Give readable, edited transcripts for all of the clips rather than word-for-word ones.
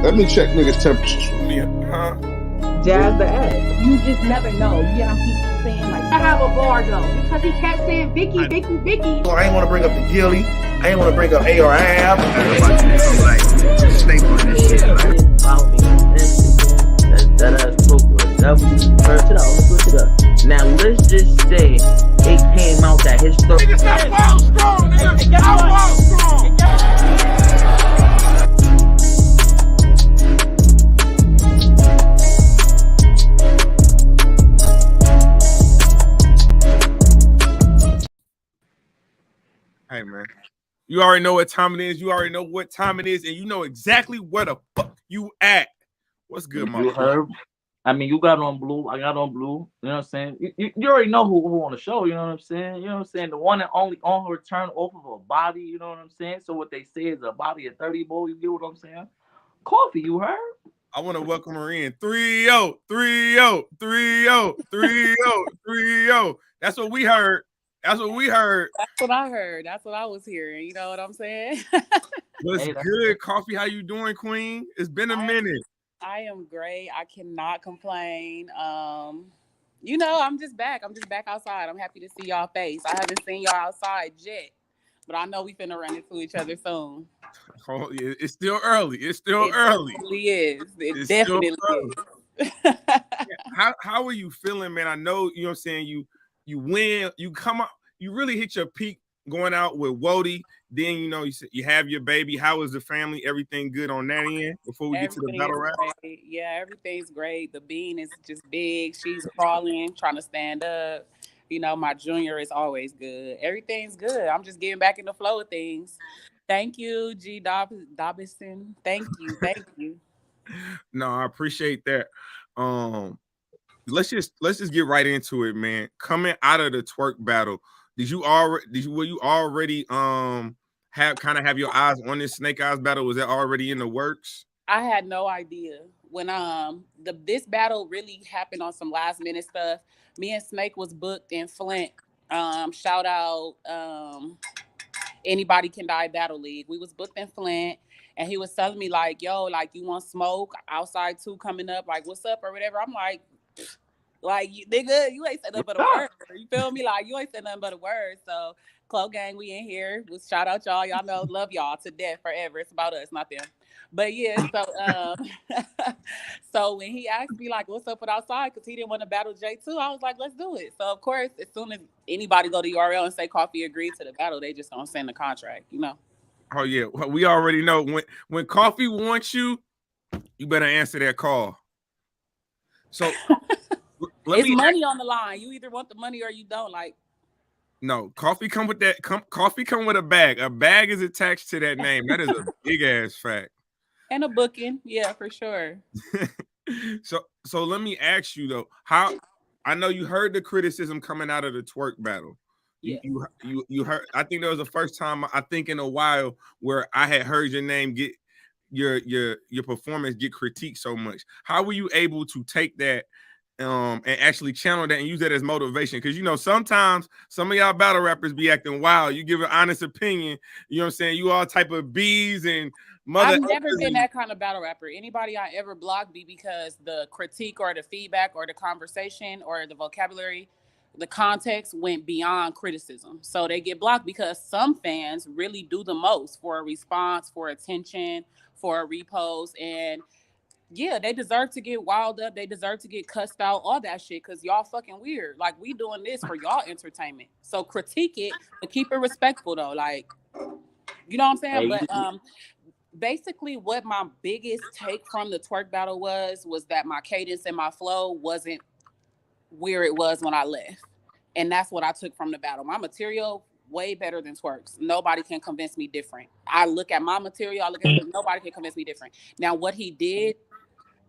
Let me check niggas' temperatures. Yeah, huh? Jazz the ass. You just never know. You get on people saying like, I have a bar though, because he kept saying Vicky, Vicky, Vicky. So I ain't want to bring up the Gilly. I ain't want to bring up ARAB. Like, stay on this shit. Follow me on Instagram. That's ass Poker. Search it out. Let's look it up. Now let's just say it came out that his story. Nigga said fall strong, nigga. I fall strong. Hey man, you already know what time it is. You already know what time it is, and you know exactly where the fuck you at. What's good, You motherfucker? heard? I mean, you got on blue. I got on blue. You know what I'm saying? You already know who on the show. You know what I'm saying? You know what I'm saying? The one and only on her return off of a body. You know what I'm saying? So what they say is a body of 30 bowl. You get what I'm saying? Coffee. You heard? I want to welcome her in. 3-0, 3-0, 3-0, 3-0, 3-0. That's what we heard. That's what we heard. That's what I heard. That's what I was hearing. You know what I'm saying? What's good, Coffee? How you doing, Queen? It's been a minute. I am great. I cannot complain. You know, I'm just back. I'm just back outside. I'm happy to see y'all face. I haven't seen y'all outside yet, but I know we finna run into each other soon. Oh, yeah, it's still early. It's still early. It definitely is. It definitely is. How are you feeling, man? I know, you know what I'm saying, you win, you come out, you really hit your peak going out with WOTY. Then, you know, you have your baby. How is the family? Everything good on that end before we get to the battle rap? Great. Yeah, everything's great. The bean is just big. She's crawling, trying to stand up. You know, my junior is always good. Everything's good. I'm just getting back in the flow of things. Thank you, G. Dobson. Thank you. Thank you. No, I appreciate that. Let's just get right into it, man. Coming out of the twerk battle, were you already have your eyes on this Snake Eyes battle? Was that already in the works? I had no idea when this battle really happened on some last minute stuff. Me and Snake was booked in Flint. Shout out Anybody Can Die Battle League. We was booked in Flint, and he was telling me like, yo, like, you want smoke outside too coming up, like, what's up or whatever. I'm like, nigga, you ain't said nothing but a word. You feel me? Like, you ain't said nothing but a word. So Clo Gang, we in here. Let's shout out y'all. Y'all know, love y'all to death forever. It's about us, not them. But yeah, so so when he asked me like, what's up with outside, because he didn't want to battle J2, I was like, let's do it. So of course, as soon as anybody go to URL and say Coffee agreed to the battle, they just gonna send the contract, you know. Oh yeah, well, we already know when Coffee wants you, you better answer that call. So it's money on the line. You either want the money or you don't. Like, no, Coffee come with that. Coffee come with a bag. A bag is attached to that name. That is a big ass fact. And a booking, yeah, for sure. So let me ask you though, how I know you heard the criticism coming out of the twerk battle. Yeah. You heard. I think that was the first time I think in a while where I had heard your name get your performance get critiqued so much. How were you able to take that and actually channel that and use that as motivation? Because you know sometimes some of y'all battle rappers be acting wild. You give an honest opinion. You know what I'm saying? You all type of bees and. I've never been that kind of battle rapper. Anybody I ever blocked be because the critique or the feedback or the conversation or the vocabulary, the context went beyond criticism. So they get blocked because some fans really do the most for a response, for attention, for a repost. And yeah, they deserve to get wild up. They deserve to get cussed out, all that shit, because y'all fucking weird. Like, we doing this for y'all entertainment. So critique it, but keep it respectful though. Like, you know what I'm saying? But basically what my biggest take from the twerk battle was that my cadence and my flow wasn't where it was when I left. And that's what I took from the battle. My material, way better than twerk's. Nobody can convince me different. I look at my material, I look at it, nobody can convince me different. Now, what he did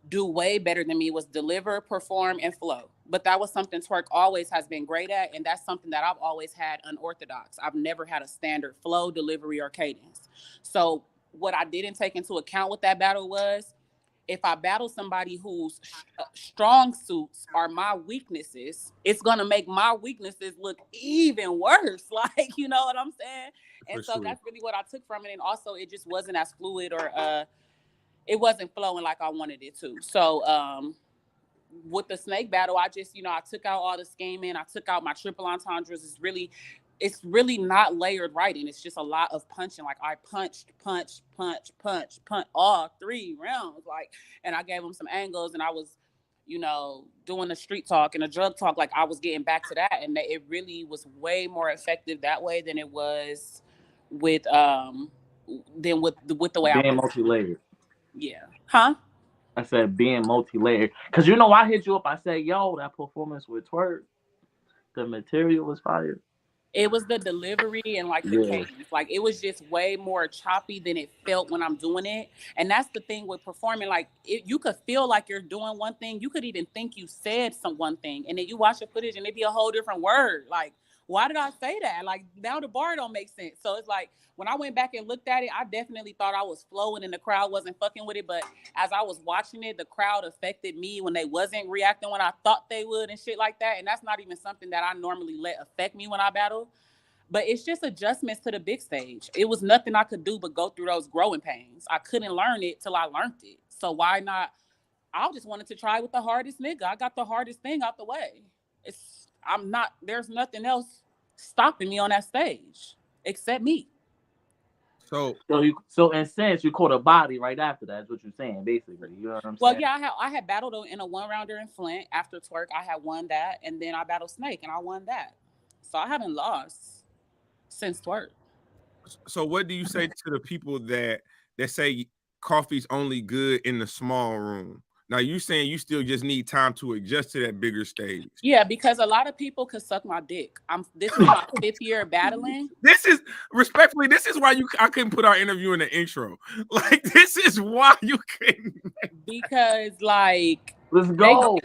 do way better than me was deliver, perform, and flow. But that was something twerk always has been great at, and that's something that I've always had unorthodox. I've never had a standard flow, delivery, or cadence. So what I didn't take into account with that battle was if I battle somebody whose strong suits are my weaknesses, it's going to make my weaknesses look even worse. Like, you know what I'm saying? And so that's really what I took from it. And also it just wasn't as fluid or it wasn't flowing like I wanted it to. So with the snake battle, I just, I took out all the scheming. I took out my triple entendres. It's really not layered writing. It's just a lot of punching. Like I punched all 3 rounds. Like, and I gave them some angles, and I was, doing the street talk and the drug talk. Like I was getting back to that, and it really was way more effective that way than it was with the way being multi-layered. Yeah. Huh? I said being multi-layered. Because I hit you up. I said, yo, that performance with Twerk, the material was fire. It was the delivery and like the cadence. Like it was just way more choppy than it felt when I'm doing it. And that's the thing with performing. Like you could feel like you're doing one thing. You could even think you said one thing, and then you watch the footage and it be a whole different word. Like, why did I say that? Like now the bar don't make sense. So it's like when I went back and looked at it, I definitely thought I was flowing and the crowd wasn't fucking with it. But as I was watching it, the crowd affected me when they wasn't reacting when I thought they would and shit like that. And that's not even something that I normally let affect me when I battle. But it's just adjustments to the big stage. It was nothing I could do but go through those growing pains. I couldn't learn it till I learned it. So why not? I just wanted to try with the hardest nigga. I got the hardest thing out the way. There's nothing else stopping me on that stage except me. So in a sense, you caught a body right after that. Is what you're saying, basically. You know what I'm saying? Well, yeah, I had battled in a 1-rounder in Flint after Twerk. I had won that, and then I battled Snake, and I won that. So I haven't lost since Twerk. So what do you say to the people that say coffee's only good in the small room? Now you saying you still just need time to adjust to that bigger stage. Yeah, because a lot of people could suck my dick. This is my 5th year battling. This is why I couldn't put our interview in the intro. Like this is why you couldn't. Because like let's go.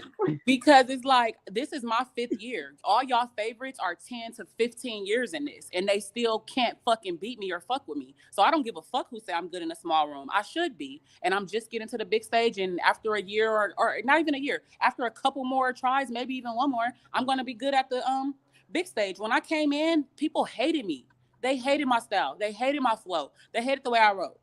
Because it's like this is my 5th year. All y'all favorites are 10 to 15 years in this, and they still can't fucking beat me or fuck with me. So I don't give a fuck who say I'm good in a small room. I should be, and I'm just getting to the big stage. And after a year or not even a year, after a couple more tries, maybe even one more, I'm gonna be good at the big stage. When I came in, people hated me. They hated my style. They hated my flow. They hated the way I wrote.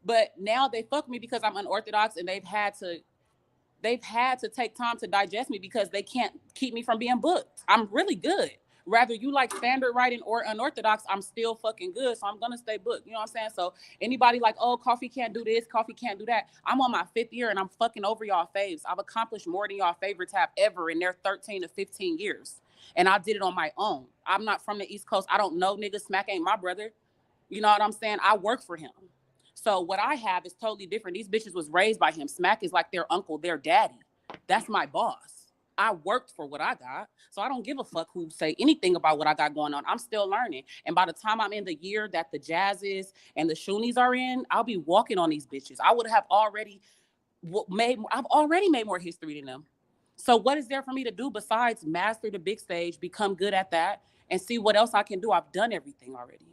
But now they fuck me because I'm unorthodox, and they've had to take time to digest me because they can't keep me from being booked. I'm really good. Whether you like standard writing or unorthodox, I'm still fucking good. So I'm going to stay booked. You know what I'm saying? So anybody like, oh, coffee can't do this, coffee can't do that. I'm on my 5th year and I'm fucking over y'all faves. I've accomplished more than y'all favorites have ever in their 13 to 15 years. And I did it on my own. I'm not from the East Coast. I don't know niggas. Smack ain't my brother. You know what I'm saying? I work for him. So what I have is totally different. These bitches was raised by him. Smack is like their uncle, their daddy. That's my boss. I worked for what I got. So I don't give a fuck who say anything about what I got going on. I'm still learning. And by the time I'm in the year that the Jazzes and the Shoonies are in, I'll be walking on these bitches. I've already made more history than them. So what is there for me to do besides master the big stage, become good at that, and see what else I can do? I've done everything already.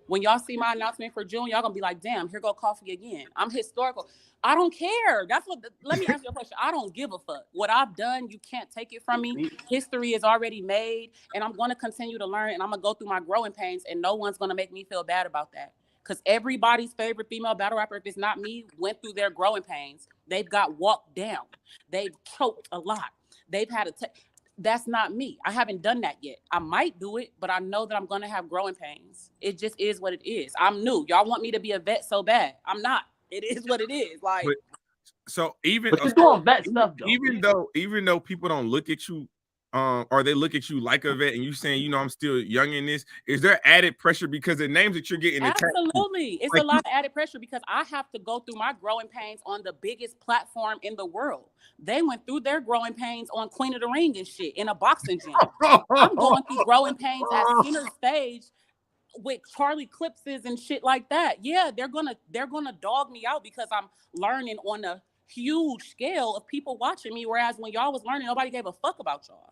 When y'all see my announcement for June, y'all gonna be like, damn, here go coffee again. I'm historical. I don't care. Let me answer your question. I don't give a fuck. What I've done, you can't take it from me. History is already made, and I'm gonna continue to learn, and I'm gonna go through my growing pains, and no one's gonna make me feel bad about that. Because everybody's favorite female battle rapper, if it's not me, went through their growing pains. They've got walked down. They've choked a lot. They've had to that's not me. I haven't done that yet. I might do it, but I know that I'm going to have growing pains. It just is what it is. I'm new. Y'all want me to be a vet so bad. I'm not. It is what it is. Like, so even doing vet stuff, though. Even though people don't look at you, or they look at you like a vet, and you saying, I'm still young in this. Is there added pressure because the names that you're getting? Absolutely, it's like, a lot of added pressure because I have to go through my growing pains on the biggest platform in the world. They went through their growing pains on Queen of the Ring and shit in a boxing gym. I'm going through growing pains at center stage with Charlie Clipses and shit like that. Yeah, they're gonna dog me out because I'm learning on a huge scale of people watching me. Whereas when y'all was learning, nobody gave a fuck about y'all.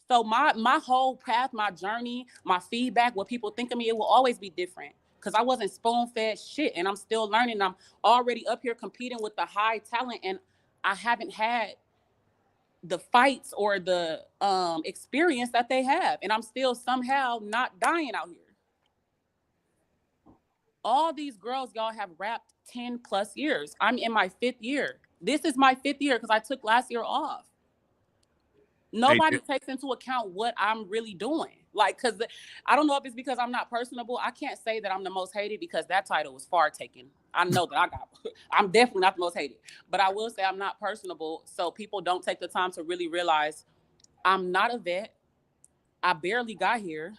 So my whole path, my journey, my feedback, what people think of me, it will always be different because I wasn't spoon-fed shit, and I'm still learning. I'm already up here competing with the high talent, and I haven't had the fights or the experience that they have, and I'm still somehow not dying out here. All these girls, y'all have rapped 10 plus years. I'm in my 5th year. This is my 5th year because I took last year off. Nobody takes into account what I'm really doing. Like, because I don't know if it's because I'm not personable. I can't say that I'm the most hated because that title was far taken. I know that I'm definitely not the most hated. But I will say I'm not personable. So people don't take the time to really realize I'm not a vet. I barely got here.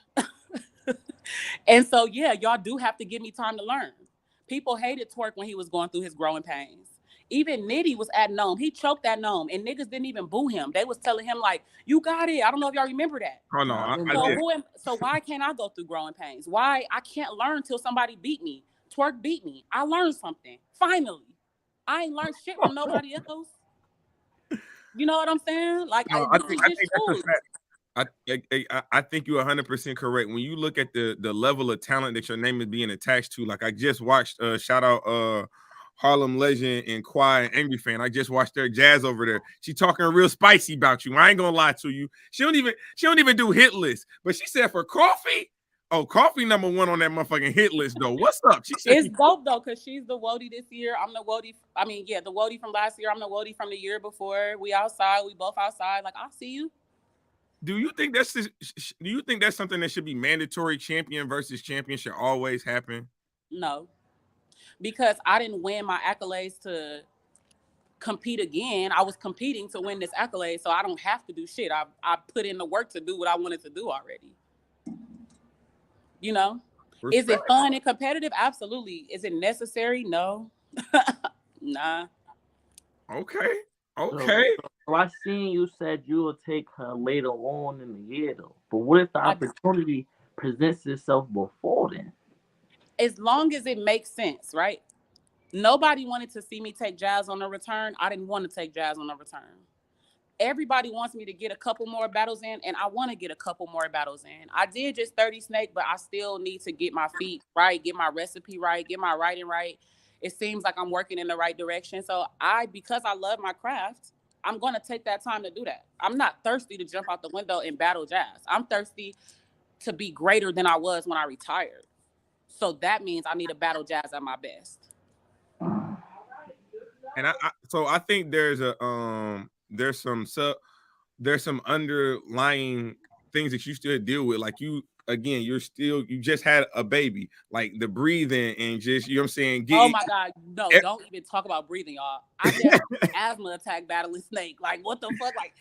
And so, yeah, y'all do have to give me time to learn. People hated Twerk when he was going through his growing pains. Even Nitty was at Gnome. He choked at Gnome, and niggas didn't even boo him. They was telling him, like, you got it. I don't know if y'all remember that. Oh, no, I did. So why can't I go through growing pains? Why I can't learn till somebody beat me? Twerk beat me. I learned something. Finally. I ain't learned shit from nobody else. You know what I'm saying? Like, no, I think that's a fact. I think you're 100% correct. When you look at the level of talent that your name is being attached to, like I just watched shout out Harlem Legend and Quiet and Angry Fan. I just watched their Jazz over there. She talking real spicy about you. I ain't gonna lie to you. She don't even do hit lists. But she said for Coffee, Coffee number 1 on that motherfucking hit list though. What's up? She said it's dope though, because she's the WOTY this year. I'm the WOTY. I mean, yeah, the WOTY from last year. I'm the WOTY from the year before. We outside. We both outside. Like, I see you. Do you think that's something that should be mandatory? Champion versus champion should always happen? No. Because I didn't win my accolades to compete again. I was competing to win this accolade, so I don't have to do shit. I put in the work to do what I wanted to do already. You know? Respect. Is it fun and competitive? Absolutely. Is it necessary? No. Nah. Okay. So I seen you said you will take her later on in the year though. But what if the opportunity presents itself before then? As long as it makes sense, right? Nobody wanted to see me take Jazz on the return. I didn't want to take Jazz on the return. Everybody wants me to get a couple more battles in, and I want to get a couple more battles in. I did just 30 Snake, but I still need to get my feet right, get my recipe right, get my writing right. It seems like I'm working in the right direction. So because I love my craft, I'm going to take that time to do that. I'm not thirsty to jump out the window and battle Jazz. I'm thirsty to be greater than I was when I retired. So that means I need to battle Jazz at my best. And I think there's some underlying things that you still deal with. Like you just had a baby, like the breathing and just, you know what I'm saying? Oh my God. No, don't even talk about breathing, y'all. I had an asthma attack battling Snake. Like, what the fuck? Like,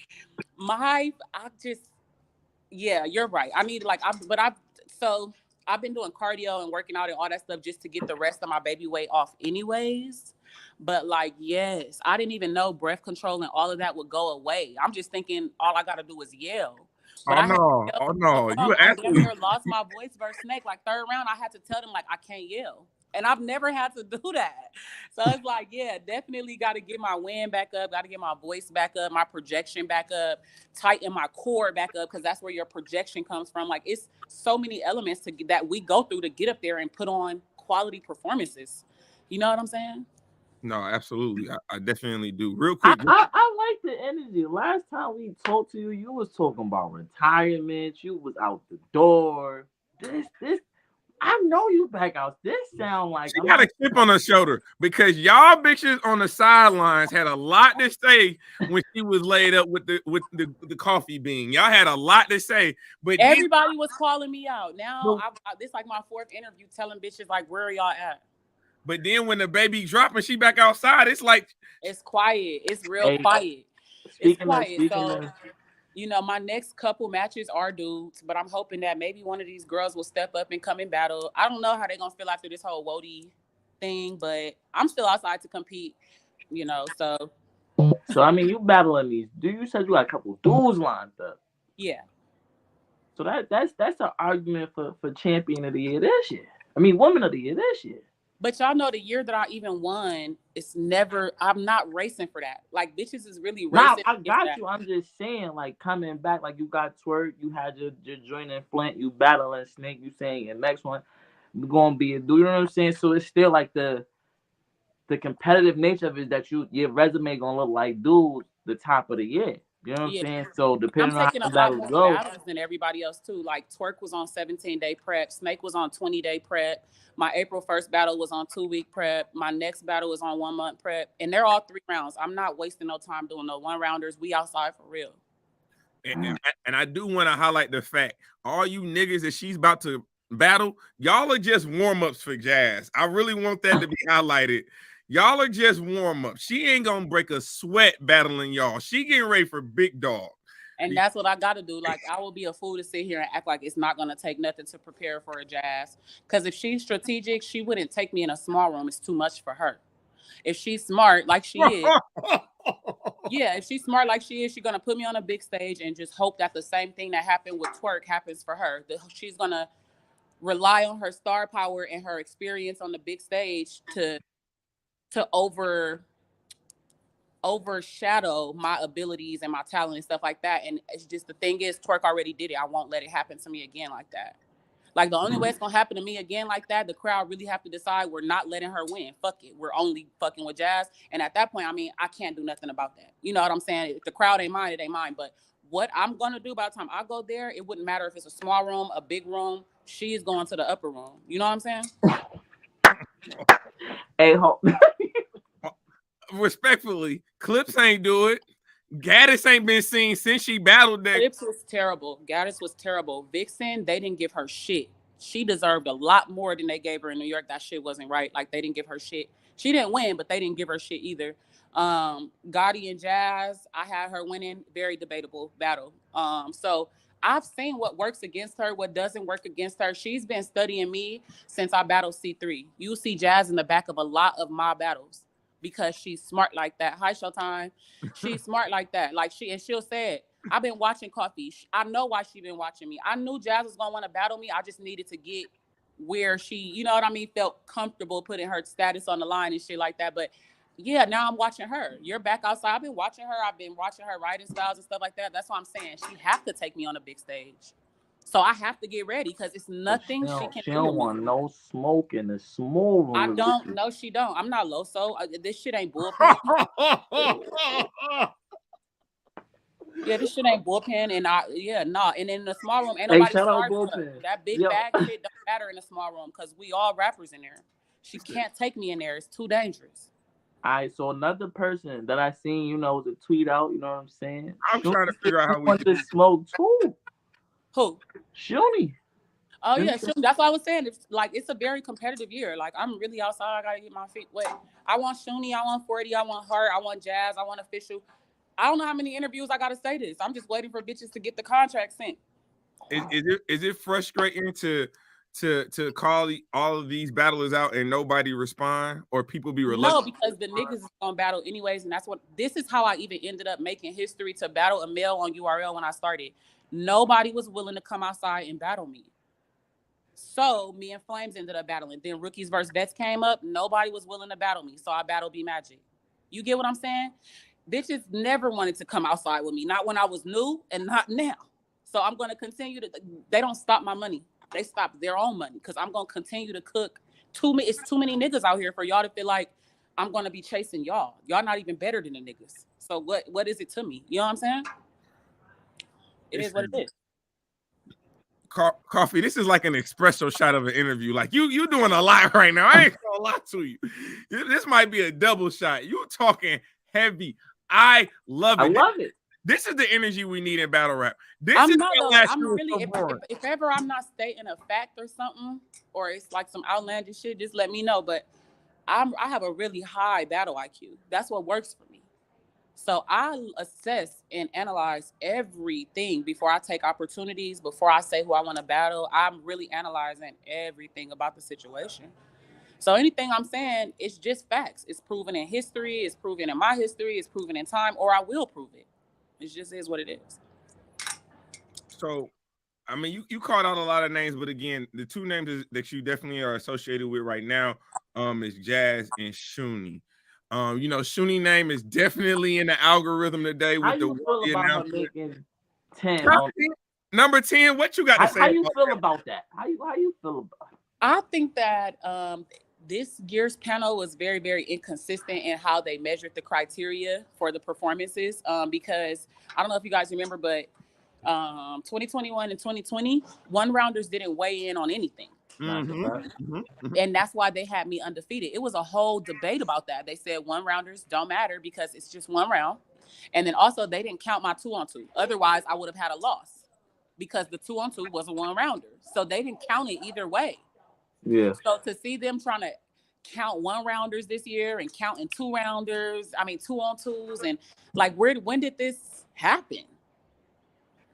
yeah, you're right. I need I've been doing cardio and working out and all that stuff just to get the rest of my baby weight off anyways. But like, yes, I didn't even know breath control and all of that would go away. I'm just thinking all I got to do is yell. But I lost my voice versus Snake. Like 3rd round, I had to tell them like I can't yell. And I've never had to do that. So it's like, yeah, definitely got to get my wind back up, got to get my voice back up, my projection back up, tighten my core back up, because that's where your projection comes from. Like, it's so many elements that we go through to get up there and put on quality performances. You know what I'm saying? No, absolutely. I definitely do. Real quick. I like the energy. Last time we talked to you, you was talking about retirement. You was out the door. This. I know you back out. This sound like she got a chip on her shoulder because y'all bitches on the sidelines had a lot to say when she was laid up with the coffee bean. Y'all had a lot to say, but everybody was calling me out. Now this like my 4th interview telling bitches like, where are y'all at? But then when the baby dropping, she back outside. It's like it's quiet. It's real quiet. It's quiet. So you know, my next couple matches are dudes, but I'm hoping that maybe one of these girls will step up and come in battle. I don't know how they're going to feel after this whole WOTY thing, but I'm still outside to compete, you know, so. So, I mean, you battling these. You said you got a couple dudes lined up. Yeah. So that's an argument for champion of the year this year. I mean, woman of the year this year. But y'all know the year that I even won, I'm not racing for that. Like, bitches is really racing. I got you. I'm just saying, like, coming back, like, you got Twerk, you had your joint in Flint, you battling Snake, you saying your next one going to be a dude, you know what I'm saying? So it's still, like, the competitive nature of it that your resume going to look like dude the top of the year. You know what I'm Yeah. saying? So I'm depending on how taking the a lot battle more goes, battles than everybody else too. Like Twerk was on 17-day prep. Snake was on 20-day prep. My April 1st battle was on 2-week prep. My next battle was on 1-month prep. And they're all 3 rounds. I'm not wasting no time doing no 1-rounders. We outside for real. And I do want to highlight the fact, all you niggas that she's about to battle, y'all are just warm-ups for Jazz. I really want that to be highlighted. Y'all are just warm-ups. She ain't gonna break a sweat battling y'all. She getting ready for big dog. And that's what I got to do. Like, I will be a fool to sit here and act like it's not going to take nothing to prepare for a Jazz. Because if she's strategic, she wouldn't take me in a small room. It's too much for her. If she's smart, like she is, yeah, if she's smart like she is, she's going to put me on a big stage and just hope that the same thing that happened with Twerk happens for her. She's going to rely on her star power and her experience on the big stage to overshadow my abilities and my talent and stuff like that. And it's just, the thing is, Twerk already did it. I won't let it happen to me again like that. Like, the only way it's gonna happen to me again like that, the crowd really have to decide we're not letting her win. Fuck it. We're only fucking with Jazz. And at that point, I mean, I can't do nothing about that. You know what I'm saying? If the crowd ain't mine, it ain't mine. But what I'm gonna do by the time I go there, it wouldn't matter if it's a small room, a big room. She's going to the upper room. You know what I'm saying? Hey, respectfully, Clips ain't do it. Gaddis ain't been seen since she battled that. Clips was terrible. Gaddis was terrible. Vixen, they didn't give her shit. She deserved a lot more than they gave her in New York. That shit wasn't right. Like, they didn't give her shit. She didn't win, but they didn't give her shit either. Gotti and Jazz, I had her winning. Very debatable battle. So I've seen what works against her, what doesn't work against her. She's been studying me since I battled C3. You'll see Jazz in the back of a lot of my battles because she's smart like that. Hi, Showtime. She's smart like that. Like, she'll say it. I've been watching Coffee. I know why she been watching me. I knew Jazz was gonna want to battle me. I just needed to get where she, you know what I mean, felt comfortable putting her status on the line and shit like that. But yeah, now I'm watching her. You're back outside. I've been watching her. I've been watching her writing styles and stuff like that. That's what I'm saying. She have to take me on a big stage. So I have to get ready because it's nothing she can do. She don't want no smoke in the small room. I don't. No, she don't. I'm not low. So this shit ain't bullpen. Yeah, this shit ain't bullpen. And And in the small room, ain't nobody starting. That big bag shit don't matter in the small room because we all rappers in there. She can't take me in there. It's too dangerous. All right, so another person that I seen, was a tweet out. You know what I'm saying? I'm trying to figure out how we want to smoke too. Who? Shuni. Oh yeah, Shuni. That's what I was saying. It's a very competitive year. Like, I'm really outside. I gotta get my feet wet. I want Shuni. I want 40. I want her. I want Jazz. I want Official. I don't know how many interviews I gotta say this. I'm just waiting for bitches to get the contract sent. Is it frustrating to call all of these battlers out and nobody respond, or people be reluctant? No, because the niggas is gonna battle anyways, and this is how I even ended up making history to battle a male on URL when I started. Nobody was willing to come outside and battle me. So me and Flames ended up battling. Then Rookies vs. Vets came up. Nobody was willing to battle me. So I battled B Magic. You get what I'm saying? Bitches never wanted to come outside with me. Not when I was new and not now. So I'm going to continue to, they don't stop my money. They stop their own money because I'm going to continue to cook. It's too many niggas out here for y'all to feel like I'm going to be chasing y'all. Y'all not even better than the niggas. So what is it to me? You know what I'm saying? It is what it is. Coffee, this is like an espresso shot of an interview. Like, you doing a lot right now. I ain't gonna lie to you. This might be a double shot. You talking heavy. I love it. I love it. This is the energy we need in battle rap. I'm really, if ever I'm not stating a fact or something, or it's like some outlandish shit, just let me know. But I have a really high battle IQ. That's what works for me. So I assess and analyze everything before I take opportunities, before I say who I want to battle. I'm really analyzing everything about the situation. So anything I'm saying, it's just facts. It's proven in history. It's proven in my history. It's proven in time, or I will prove it. It just is what it is. So, I mean, you called out a lot of names, but again, the two names that you definitely are associated with right now is Jazz and Shuni. Shuni name is definitely in the algorithm today with the WOTY announcement. Making 10. Number 10, what you got to say? How you feel about that? How you feel about it? I think that this year's panel was very, very inconsistent in how they measured the criteria for the performances. Because I don't know if you guys remember, but 2021 and 2020, one rounders didn't weigh in on anything. And that's why they had me undefeated. It was a whole debate about that. They said one rounders don't matter because it's just one round. And then also they didn't count my 2-on-2. Otherwise, I would have had a loss because the 2-on-2 was a one rounder. So they didn't count it either way. Yeah. So to see them trying to count one rounders this year and counting 2-on-2s, and like when did this happen?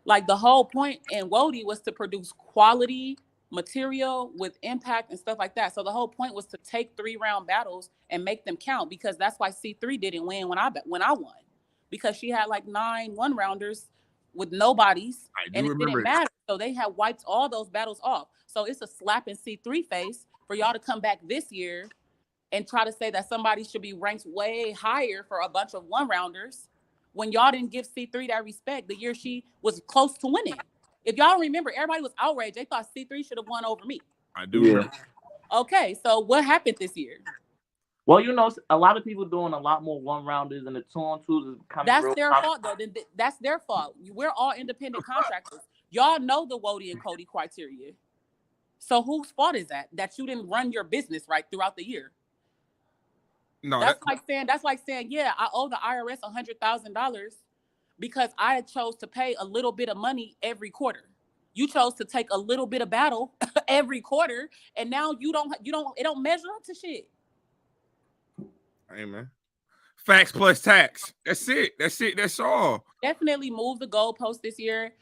Like the whole point in WOTY was to produce quality material with impact and stuff like that. So the whole point was to take 3-round battles and make them count, because that's why C3 didn't win when I won, because she had like 9 one-rounders with nobodies, and it didn't matter. So they had wiped all those battles off. So it's a slap in C3 face for y'all to come back this year and try to say that somebody should be ranked way higher for a bunch of one-rounders when y'all didn't give C3 that respect the year she was close to winning. If y'all remember, everybody was outraged. They thought C3 should have won over me. I do. Yeah. Okay, so what happened this year? Well, you know, a lot of people doing a lot more one-rounders, and the 2-on-2s is becoming That's their fault, though. That's their fault. We're all independent contractors. Y'all know the WOTY and Cody criteria. So whose fault is that you didn't run your business right throughout the year? No, that's like saying, yeah, I owe the IRS $100,000 because I chose to pay a little bit of money every quarter. You chose to take a little bit of battle every quarter, and now it don't measure up to shit. Hey, man. Facts plus tax. That's it. That's all. Definitely move the goalpost this year.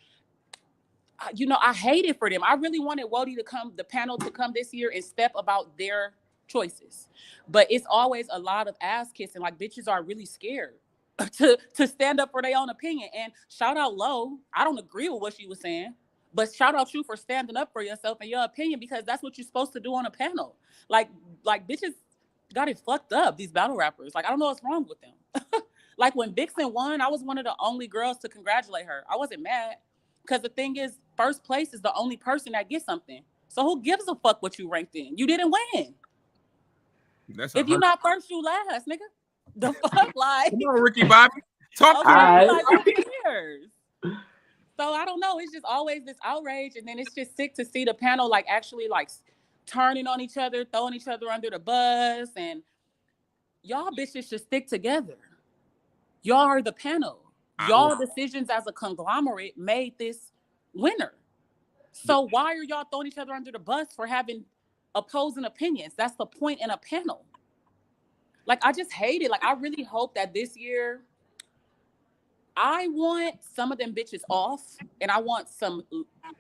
You know, I hate it for them. I really wanted WOTY the panel to come this year and step about their choices. But it's always a lot of ass kissing. Like, bitches are really scared to stand up for their own opinion. And shout out Lo. I don't agree with what she was saying, but shout out you for standing up for yourself and your opinion, because that's what you're supposed to do on a panel. Like bitches got it fucked up, these battle rappers. Like, I don't know what's wrong with them. Like when Vixen won, I was one of the only girls to congratulate her. I wasn't mad, because the thing is, first place is the only person that gets something. So who gives a fuck what you ranked in? You didn't win. If you're not first, you last, nigga. The fuck, like. Come on, Ricky Bobby. Talk to me. Like, who cares? So I don't know. It's just always this outrage, and then it's just sick to see the panel like actually like turning on each other, throwing each other under the bus, and y'all bitches should stick together. Y'all are the panel. Y'all decisions as a conglomerate made this winner. So why are y'all throwing each other under the bus for having opposing opinions? That's the point in a panel. Like, I just hate it. Like, I really hope that this year, I want some of them bitches off, and I want some,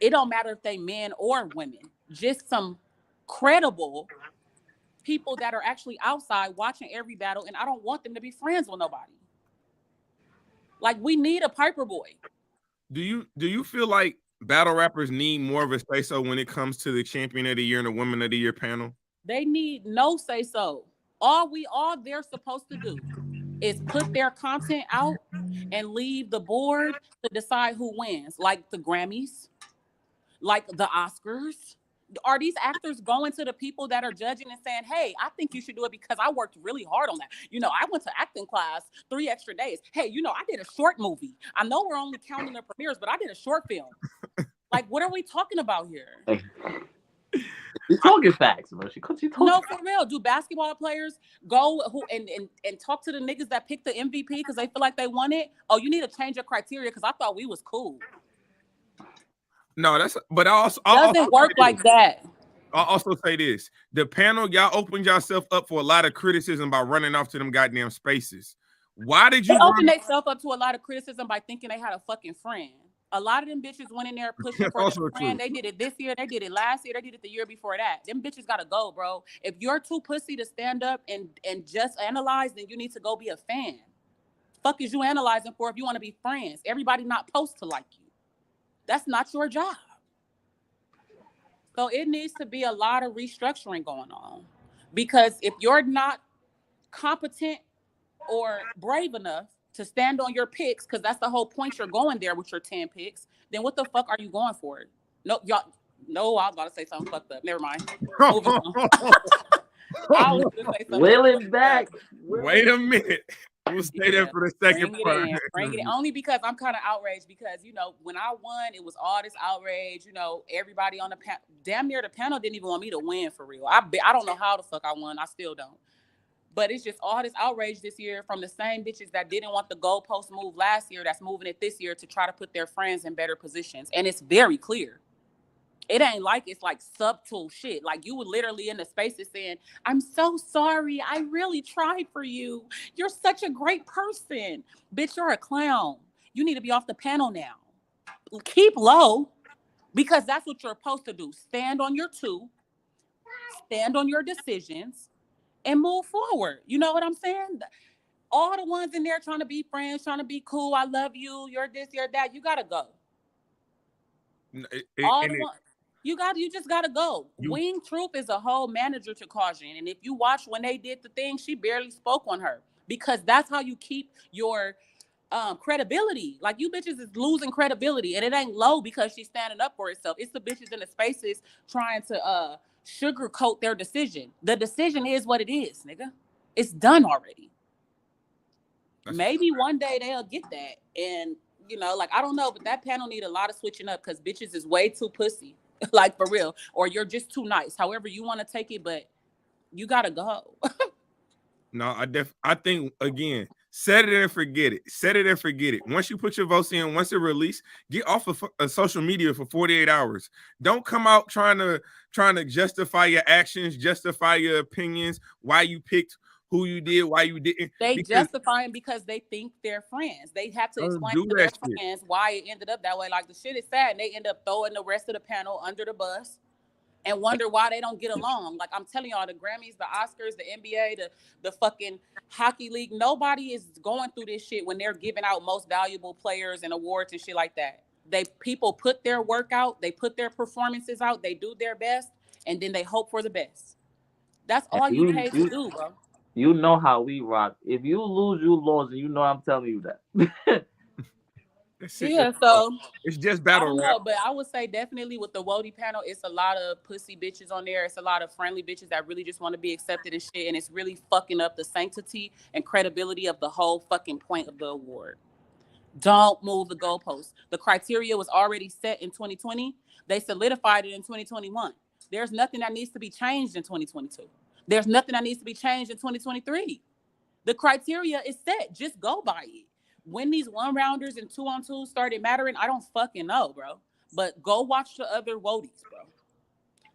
it don't matter if they men or women, just some credible people that are actually outside watching every battle, and I don't want them to be friends with nobody. Like, we need a Piper boy. Do you feel like battle rappers need more of a say-so when it comes to the Champion of the Year and the Woman of the Year panel? They need no say-so. All they're supposed to do is put their content out and leave the board to decide who wins, like the Grammys, like the Oscars. Are these actors going to the people that are judging and saying, hey, I think you should do it because I worked really hard on that. You know, I went to acting class 3 extra days. Hey, you know, I did a short movie. I know we're only counting the premieres, but I did a short film. Like, what are we talking about here? You're talking facts, bro. She talking. No, for real. Do basketball players go and talk to the niggas that picked the MVP because they feel like they won it? Oh, you need to change your criteria because I thought we was cool. No, but doesn't work like that. I'll also say this: the panel, y'all opened yourself up for a lot of criticism by running off to them goddamn spaces. Why did you open themselves up to a lot of criticism by thinking they had a fucking friend? A lot of them bitches went in there pushing for their friend. They did it this year. They did it last year. They did it the year before that. Them bitches gotta go, bro. If you're too pussy to stand up and just analyze, then you need to go be a fan. Fuck is you analyzing for if you want to be friends? Everybody not supposed to like you. That's not your job. So it needs to be a lot of restructuring going on, because if you're not competent or brave enough to stand on your picks, because that's the whole point, you're going there with your 10 picks, then what the fuck are you going for? No, y'all. No, I was about to say something fucked up. Never mind. I was gonna say something. Will it back. Wait a minute. We'll stay there for the second part. Bring it in. Only because I'm kind of outraged because, you know, when I won, it was all this outrage. You know, everybody on the panel, damn near the panel didn't even want me to win for real. I don't know how the fuck I won. I still don't. But it's just all this outrage this year from the same bitches that didn't want the goalpost move last year that's moving it this year to try to put their friends in better positions. And it's very clear. It ain't like it's like subtle shit. Like you were literally in the spaces saying, I'm so sorry. I really tried for you. You're such a great person. Bitch, you're a clown. You need to be off the panel now. Keep low because that's what you're supposed to do. Stand on your two, stand on your decisions, and move forward. You know what I'm saying? All the ones in there trying to be friends, trying to be cool. I love you. You're this, you're that. You got to go. You just gotta go. Wing Truth is a whole manager to Caution, and if you watch when they did the thing, she barely spoke on her because that's how you keep your credibility. Like you bitches is losing credibility, and it ain't low because she's standing up for herself. It's the bitches in the spaces trying to sugarcoat their decision. The decision is what it is, nigga. It's done already. Maybe one day they'll get that, and you know, like I don't know, but that panel need a lot of switching up because bitches is way too pussy. Like for real, or you're just too nice. However you want to take it, but you gotta go. No, I think again, set it and forget it. Set it and forget it. Once you put your votes in, once it release, get off of social media for 48 hours. Don't come out trying to justify your actions, justify your opinions, why you picked who you did, why you didn't. They justify them because they think they're friends. They have to explain to their friends why it ended up that way. Like the shit is sad, and they end up throwing the rest of the panel under the bus and wonder why they don't get along. Like I'm telling y'all, the Grammys, the Oscars, the NBA, the fucking hockey league, nobody is going through this shit when they're giving out most valuable players and awards and shit like that. People put their work out, they put their performances out, they do their best, and then they hope for the best. That's all you paid to do, bro. You know how we rock. If you lose, you lose, and you know I'm telling you that. Yeah, so it's just battle rap. But I would say definitely with the WOTY panel, it's a lot of pussy bitches on there. It's a lot of friendly bitches that really just want to be accepted and shit, and it's really fucking up the sanctity and credibility of the whole fucking point of the award. Don't move the goalposts. The criteria was already set in 2020. They solidified it in 2021. There's nothing that needs to be changed in 2022. There's nothing that needs to be changed in 2023. The criteria is set. Just go by it. When these 1-rounders and 2-on-2s started mattering, I don't fucking know, bro. But go watch the other WOTYs, bro.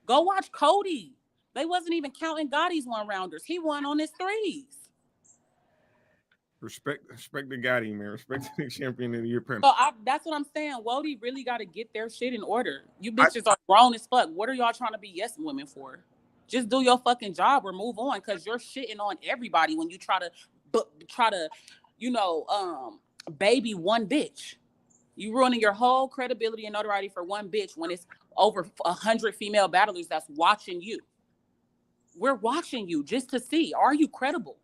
Go watch Cody. They wasn't even counting Gotti's 1-rounders. He won on his 3s. Respect the Gotti, man. Respect the champion of the year panel. So that's what I'm saying. WOTY really got to get their shit in order. You bitches are grown as fuck. What are y'all trying to be yes women for? Just do your fucking job or move on, because you're shitting on everybody when you try to, you know, baby one bitch. You ruining your whole credibility and notoriety for one bitch when it's over 100 female battlers that's watching you. We're watching you just to see, are you credible?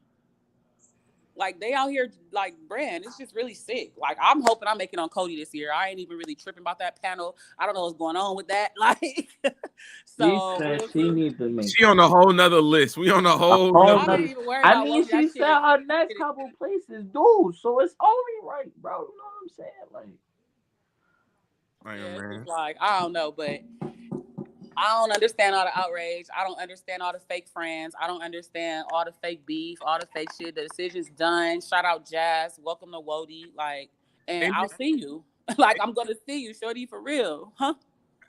Like they out here like brand, it's just really sick. Like I'm hoping I make it on Cody this year. I ain't even really tripping about that panel. I don't know what's going on with that. Like, so she needs to make. She on a whole nother list. We on a whole. I mean, she said her next couple places, dude. So it's only right, bro. You know what I'm saying? Like, like I don't know, but I don't understand all the outrage. I don't understand all the fake friends. I don't understand all the fake beef, all the fake shit. The decision's done. Shout out Jazz. Welcome to WOTY. Like, and I'll see you. Like, I'm going to see you, shorty, for real. Huh?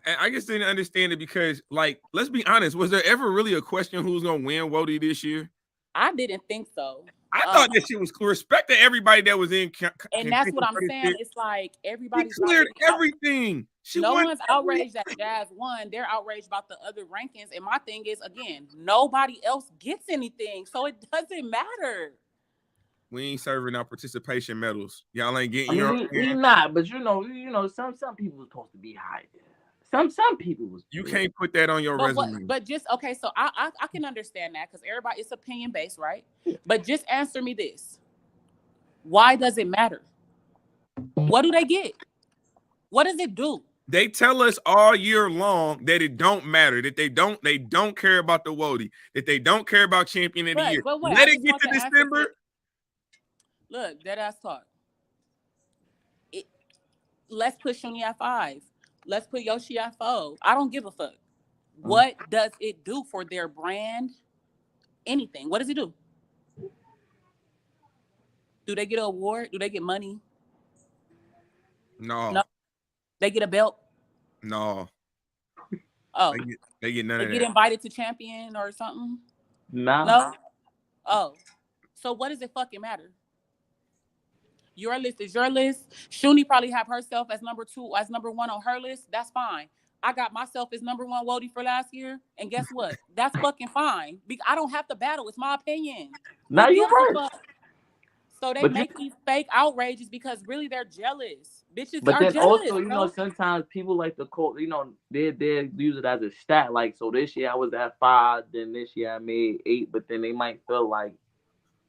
And I just didn't understand it because, like, let's be honest. Was there ever really a question who's going to win WOTY this year? I didn't think so. I thought that shit was cool. Respect to everybody that was in. And that's what I'm saying. It's like everybody's cleared everything. No one's outraged that Jazz won. They're outraged about the other rankings. And my thing is, again, nobody else gets anything, so it doesn't matter. We ain't serving our participation medals. Y'all ain't getting your. We not, but you know, some people was supposed to be high there. Some people was. You can't put that on your resume. But just okay, so I can understand that because everybody, it's opinion based, right? But just answer me this: why does it matter? What do they get? What does it do? They tell us all year long that it don't matter, that they don't care about the WOTY, that they don't care about champion of the year. But wait, Let it get to December. Look, dead ass talk. Let's put Shuni at 5. Let's put Yoshi at 4. I don't give a fuck. What does it do for their brand? Anything. What does it do? Do they get an award? Do they get money? No. They get a belt? No. Oh. They get none of that. They get invited to champion or something? No. Oh. So what does it fucking matter? Your list is your list. Shuni probably have herself as number 2, as number 1 on her list. That's fine. I got myself as number 1 WOTY for last year. And guess what? That's fucking fine. I don't have to battle. It's my opinion. Now you're right. So they make these fake outrages because really they're jealous. Bitches but are then jealous. Also, you know, sometimes people like to quote, you know, they use it as a stat. Like, so this year I was at 5, then this year I made 8, but then they might feel like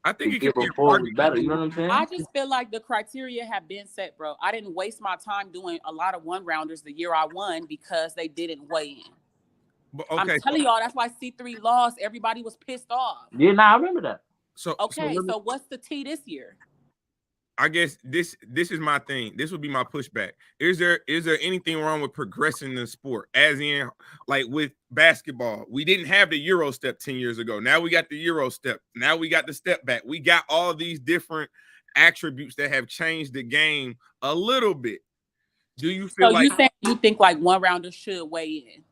I think it could be better. You know what I'm saying? I just feel like the criteria have been set, bro. I didn't waste my time doing a lot of 1-rounders the year I won because they didn't weigh in. But, okay, I'm telling y'all, that's why C3 lost. Everybody was pissed off. Yeah, I remember that. So what's the T this year? I guess this is my thing. This would be my pushback. Is there anything wrong with progressing the sport? As in, like with basketball, we didn't have the Euro step 10 years ago. Now we got the Euro step. Now we got the step back. We got all these different attributes that have changed the game a little bit. Do you feel like you think like 1-rounders should weigh in?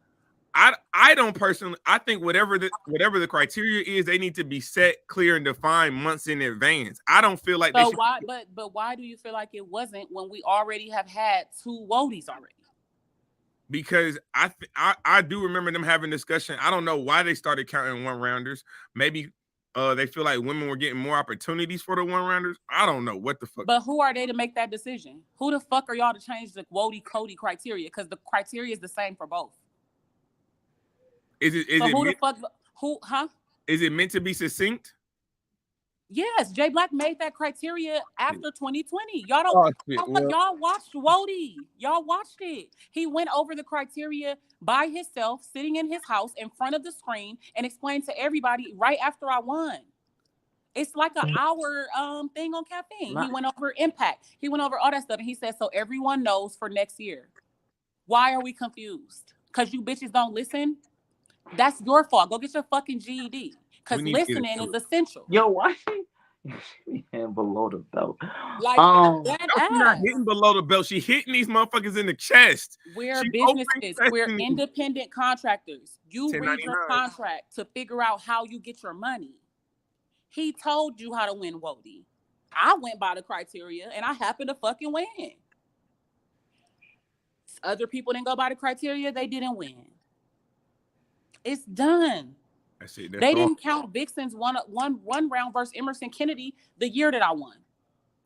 I don't personally. I think whatever the criteria is, they need to be set, clear, and defined months in advance. I don't feel like. So why? But why do you feel like it wasn't when we already have had 2 WOTYs already? Because I do remember them having discussion. I don't know why they started counting 1-rounders. Maybe they feel like women were getting more opportunities for the 1-rounders. I don't know what the fuck. But who are they to make that decision? Who the fuck are y'all to change the WOTY Cody criteria? Because the criteria is the same for both. Is it meant to be succinct? Yes, Jay Black made that criteria after 2020. Y'all don't. Y'all watched WOTY. Y'all watched it. He went over the criteria by himself, sitting in his house in front of the screen, and explained to everybody right after I won. It's like an hour thing on caffeine. He went over impact. He went over all that stuff, and he said, "So everyone knows for next year." Why are we confused? Because you bitches don't listen. That's your fault. Go get your fucking GED. Because listening is essential. Yo, why she hitting below the belt? Like she's not hitting below the belt. She hitting these motherfuckers in the chest. We're businesses. We're independent contractors. You read your contract to figure out how you get your money. He told you how to win WOTY. I went by the criteria and I happened to fucking win. Other people didn't go by the criteria. They didn't win. It's done. That's it. They didn't count Vixen's one round versus Emerson Kennedy the year that I won.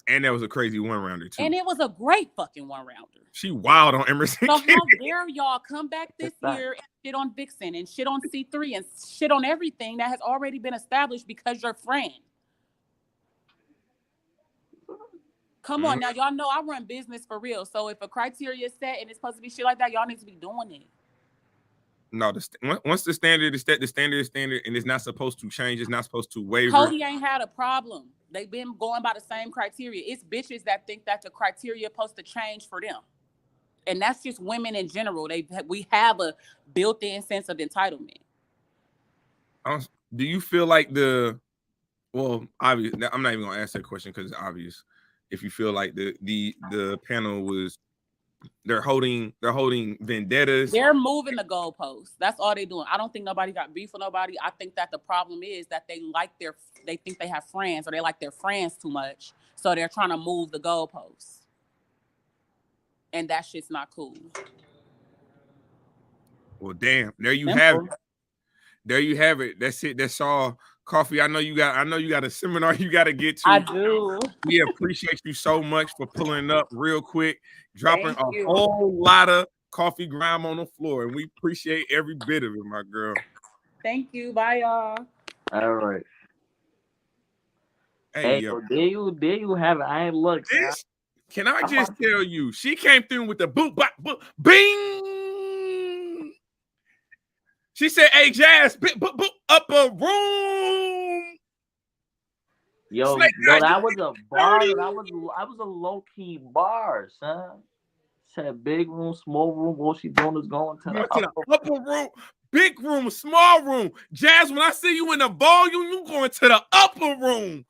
And that was a crazy 1-rounder too. And it was a great fucking 1-rounder. She wild on Emerson. So how dare y'all come back this year and shit on Vixen and shit on C3 and shit on everything that has already been established because you're friend. Come on now, y'all know I run business for real. So if a criteria is set and it's supposed to be shit like that, y'all need to be doing it. No, once the standard is set, the standard is standard, and it's not supposed to change. It's not supposed to waver. Cody ain't had a problem. They've been going by the same criteria. It's bitches that think that the criteria is supposed to change for them, and that's just women in general. We have a built-in sense of entitlement. Do you feel like well, obvious? I'm not even gonna ask that question because it's obvious. If you feel like the panel was. They're holding vendettas. They're moving the goalposts. That's all they're doing. I don't think nobody got beef with nobody. I think that the problem is that they think they have friends or they like their friends too much. So they're trying to move the goalposts. And that shit's not cool. Well, damn. There you have it. There you have it. That's it. That's all. Coffee, I know you got a seminar you got to get to. I do. We appreciate you so much for pulling up real quick, dropping a whole lot of coffee grime on the floor, and we appreciate every bit of it, my girl. Thank you. Bye, y'all. All right. Hey, yo, there you have it. I ain't looked. Can I just tell you, she came through with the boop, bop, boop, bing. She said, "Hey, Jazz, boop, boop, boop, up a room." Yo, that was a bar. That was a low key bar, son. Said big room, small room. All she doing is going to the upper room, big room, small room. Jazz, when I see you in the volume, you going to the upper room.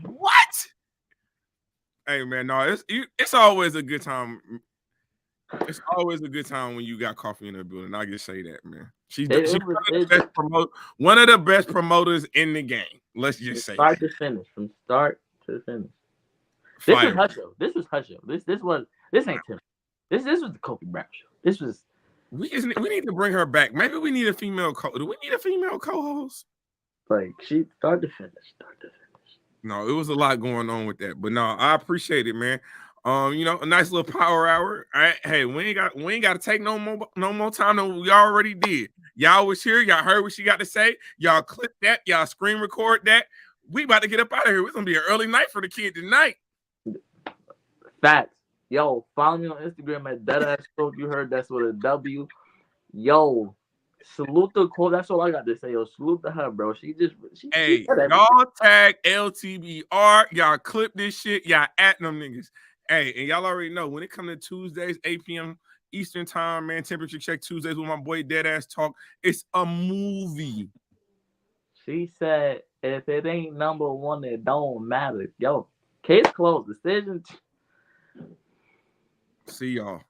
What? Hey man, no, it's always a good time. It's always a good time when you got coffee in the building. I just say that, man. She's one of the best promoters in the game. Let's just say start to finish, from start to finish. This was her show. This ain't Tim. This was the Kobe Brown show. This was. We need to bring her back. Maybe we need a female do we need a female co-host? Like she start to finish. No, it was a lot going on with that, but no, I appreciate it, man. You know, a nice little power hour. All right, hey, we ain't got to take no more time than we already did. Y'all was here, y'all heard what she got to say. Y'all clip that, y'all screen record that. We about to get up out of here. It's gonna be an early night for the kid tonight. Facts. Yo, follow me on Instagram at deadasstroke. You heard that's with a W. Yo, salute the quote. That's all I got to say. Yo, salute to her, bro. Hey, y'all tag LTBR. Y'all clip this shit. Y'all at them niggas. Hey, and y'all already know when it comes to Tuesdays, 8 p.m. Eastern time, man. Temperature check Tuesdays with my boy Deadass Talk. It's a movie. She said, if it ain't number one, it don't matter. Yo, case closed. Decision. See y'all.